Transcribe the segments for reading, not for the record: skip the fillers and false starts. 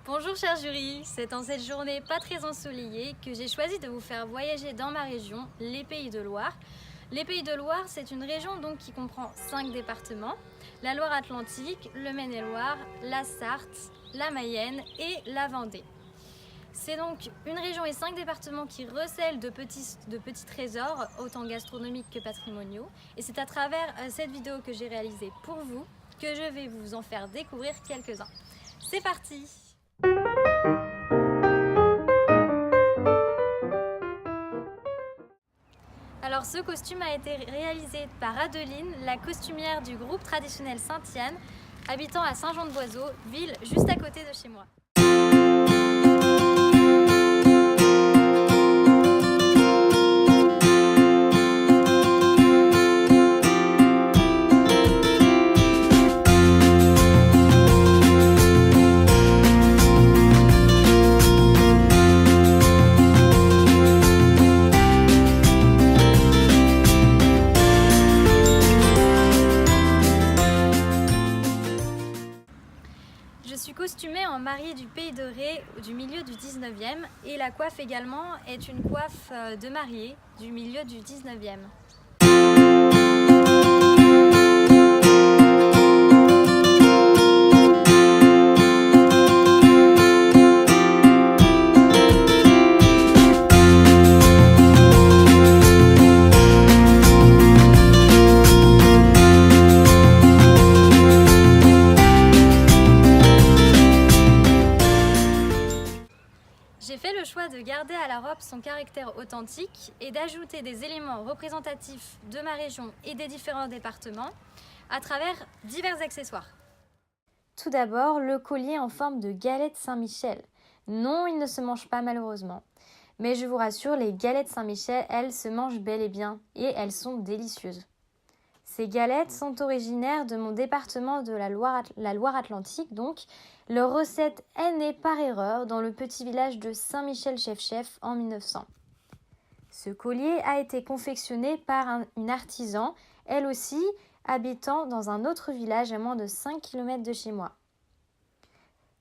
Bonjour cher jury, c'est en cette journée pas très ensoleillée que j'ai choisi de vous faire voyager dans ma région, les Pays de Loire. Les Pays de Loire, c'est une région donc qui comprend 5 départements, la Loire-Atlantique, le Maine-et-Loire, la Sarthe, la Mayenne et la Vendée. C'est donc une région et 5 départements qui recèlent de petits trésors, autant gastronomiques que patrimoniaux. Et c'est à travers cette vidéo que j'ai réalisée pour vous que je vais vous en faire découvrir quelques-uns. C'est parti! Alors ce costume a été réalisé par Adeline, la costumière du groupe traditionnel Saint-Yann, habitant à Saint-Jean-de-Boiseau, ville juste à côté de chez moi. Je suis costumée en mariée du Pays de Ré du milieu du 19e et la coiffe également est une coiffe de mariée du milieu du 19e. J'ai fait le choix de garder à la robe son caractère authentique et d'ajouter des éléments représentatifs de ma région et des différents départements à travers divers accessoires. Tout d'abord, le collier en forme de galette Saint-Michel. Non, il ne se mange pas malheureusement. Mais je vous rassure, les galettes Saint-Michel, elles se mangent bel et bien et elles sont délicieuses. Ces galettes sont originaires de mon département de la Loire-Atlantique, donc. Leur recette est née par erreur dans le petit village de Saint-Michel-Chef-Chef en 1900. Ce collier a été confectionné par une artisan, elle aussi habitant dans un autre village à moins de 5 km de chez moi.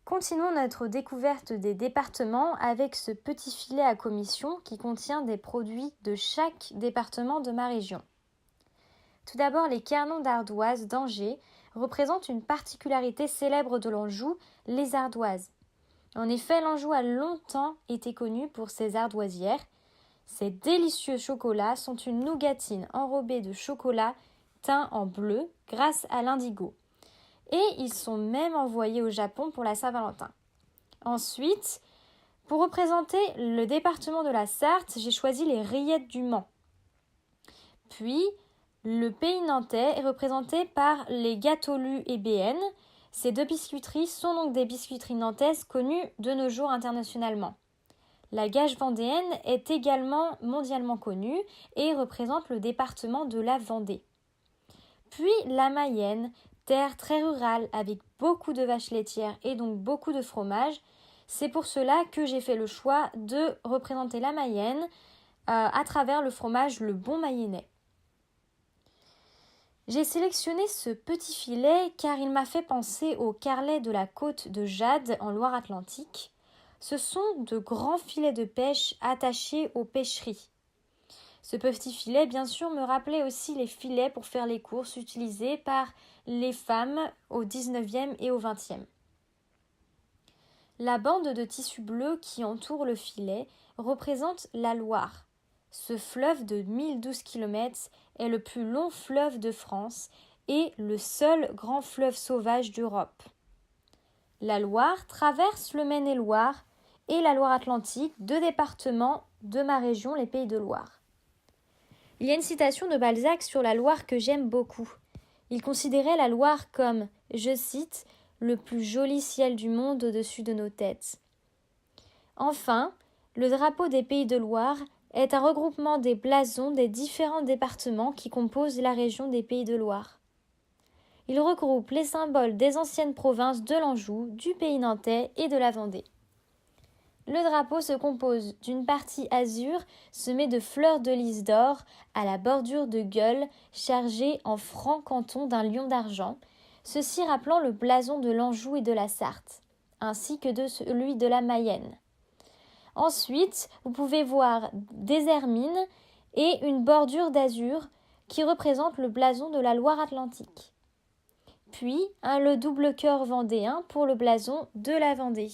Continuons notre découverte des départements avec ce petit filet à commission qui contient des produits de chaque département de ma région. Tout d'abord, les cernons d'ardoise d'Angers représentent une particularité célèbre de l'Anjou, les ardoises. En effet, l'Anjou a longtemps été connu pour ses ardoisières. Ces délicieux chocolats sont une nougatine enrobée de chocolat teint en bleu grâce à l'indigo. Et ils sont même envoyés au Japon pour la Saint-Valentin. Ensuite, pour représenter le département de la Sarthe, j'ai choisi les rillettes du Mans. Puis, le pays nantais est représenté par les gâteaux lus et BN. Ces deux biscuiteries sont donc des biscuiteries nantaises connues de nos jours internationalement. La Gages vendéenne est également mondialement connue et représente le département de la Vendée. Puis la Mayenne, terre très rurale avec beaucoup de vaches laitières et donc beaucoup de fromage. C'est pour cela que j'ai fait le choix de représenter la Mayenne à travers le fromage le Bon Mayennais. J'ai sélectionné ce petit filet car il m'a fait penser au carlet de la côte de Jade en Loire-Atlantique. Ce sont de grands filets de pêche attachés aux pêcheries. Ce petit filet, bien sûr, me rappelait aussi les filets pour faire les courses utilisés par les femmes au 19e et au 20e. La bande de tissu bleu qui entoure le filet représente la Loire. Ce fleuve de 1012 km est le plus long fleuve de France et le seul grand fleuve sauvage d'Europe. La Loire traverse le Maine-et-Loire et la Loire-Atlantique, deux départements de ma région, les Pays de Loire. Il y a une citation de Balzac sur la Loire que j'aime beaucoup. Il considérait la Loire comme, je cite, « le plus joli ciel du monde au-dessus de nos têtes ». Enfin, le drapeau des Pays de Loire est un regroupement des blasons des différents départements qui composent la région des Pays de Loire. Il regroupe les symboles des anciennes provinces de l'Anjou, du Pays nantais et de la Vendée. Le drapeau se compose d'une partie azur semée de fleurs de lys d'or à la bordure de gueules chargée en franc canton d'un lion d'argent, ceci rappelant le blason de l'Anjou et de la Sarthe. ainsi que de celui de la Mayenne. Ensuite, vous pouvez voir des hermines et une bordure d'azur qui représente le blason de la Loire-Atlantique. Puis, le double cœur vendéen pour le blason de la Vendée.